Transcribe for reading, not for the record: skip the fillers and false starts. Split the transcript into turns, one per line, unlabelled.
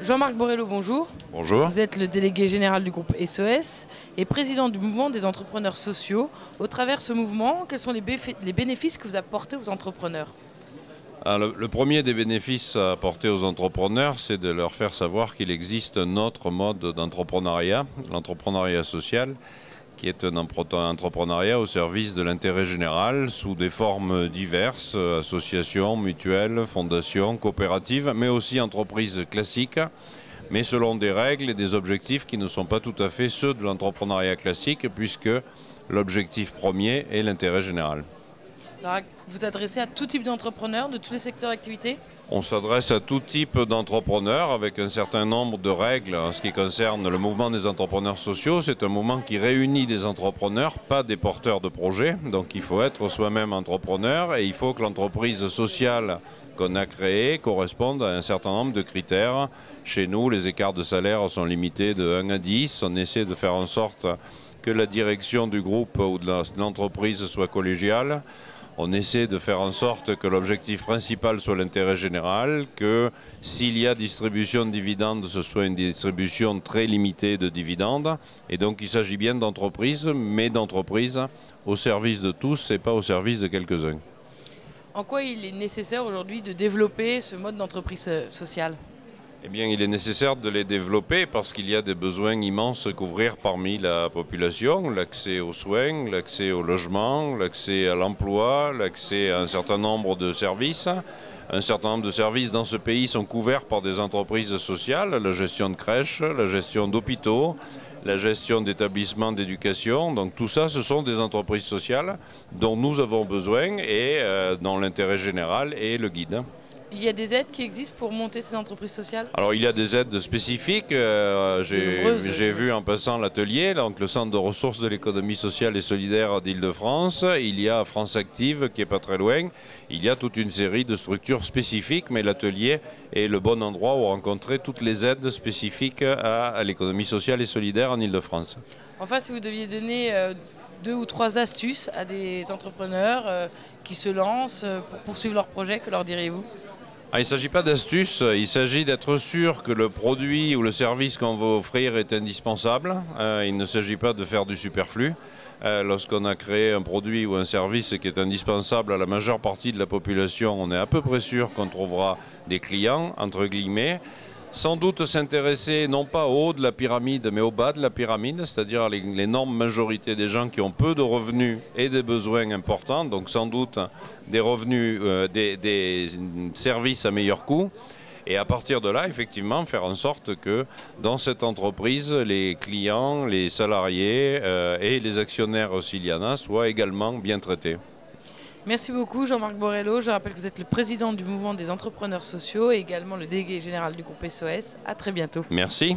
Jean-Marc Borrello, bonjour.
Bonjour.
Vous êtes le délégué général du groupe SOS et président du mouvement des entrepreneurs sociaux. Au travers de ce mouvement, quels sont les bénéfices que vous apportez aux entrepreneurs?
Alors, le premier des bénéfices à apporter aux entrepreneurs, c'est de leur faire savoir qu'il existe un autre mode d'entrepreneuriat, l'entrepreneuriat social, qui est un entrepreneuriat au service de l'intérêt général sous des formes diverses, associations, mutuelles, fondations, coopératives, mais aussi entreprises classiques, mais selon des règles et des objectifs qui ne sont pas tout à fait ceux de l'entrepreneuriat classique, puisque l'objectif premier est l'intérêt général.
Alors, vous adressez à tout type d'entrepreneurs, de tous les secteurs d'activité?
On s'adresse à tout type d'entrepreneurs avec un certain nombre de règles en ce qui concerne le mouvement des entrepreneurs sociaux. C'est un mouvement qui réunit des entrepreneurs, pas des porteurs de projets. Donc il faut être soi-même entrepreneur et il faut que l'entreprise sociale qu'on a créée corresponde à un certain nombre de critères. Chez nous, les écarts de salaire sont limités de 1 à 10. On essaie de faire en sorte que la direction du groupe ou de l'entreprise soit collégiale. On essaie de faire en sorte que l'objectif principal soit l'intérêt général, que s'il y a distribution de dividendes, ce soit une distribution très limitée de dividendes. Et donc il s'agit bien d'entreprises, mais d'entreprises au service de tous et pas au service de quelques-uns.
En quoi il est nécessaire aujourd'hui de développer ce mode d'entreprise sociale?
Eh bien, il est nécessaire de les développer parce qu'il y a des besoins immenses à couvrir parmi la population. L'accès aux soins, l'accès au logement, l'accès à l'emploi, l'accès à un certain nombre de services. Un certain nombre de services dans ce pays sont couverts par des entreprises sociales, la gestion de crèches, la gestion d'hôpitaux, la gestion d'établissements d'éducation. Donc tout ça, ce sont des entreprises sociales dont nous avons besoin et dont l'intérêt général est le guide.
Il y a des aides qui existent pour monter ces entreprises sociales?
Alors il y a des aides spécifiques. J'ai vu en passant l'atelier, donc le centre de ressources de l'économie sociale et solidaire d'Île-de-France. Il y a France Active qui est pas très loin. Il y a toute une série de structures spécifiques, mais l'atelier est le bon endroit où rencontrer toutes les aides spécifiques à l'économie sociale et solidaire en Île-de-France.
Enfin, si vous deviez donner 2 ou 3 astuces à des entrepreneurs qui se lancent pour poursuivre leur projet, que leur diriez-vous?
Il ne s'agit pas d'astuces, il s'agit d'être sûr que le produit ou le service qu'on veut offrir est indispensable. Il ne s'agit pas de faire du superflu. Lorsqu'on a créé un produit ou un service qui est indispensable à la majeure partie de la population, on est à peu près sûr qu'on trouvera des clients, entre guillemets. Sans doute s'intéresser non pas au haut de la pyramide, mais au bas de la pyramide, c'est-à-dire l'énorme majorité des gens qui ont peu de revenus et des besoins importants, donc sans doute des revenus, des services à meilleur coût. Et à partir de là, effectivement, faire en sorte que dans cette entreprise, les clients, les salariés et les actionnaires s'il y en a soient également bien traités.
Merci beaucoup Jean-Marc Borrello. Je rappelle que vous êtes le président du mouvement des entrepreneurs sociaux et également le délégué général du groupe SOS. À très bientôt.
Merci.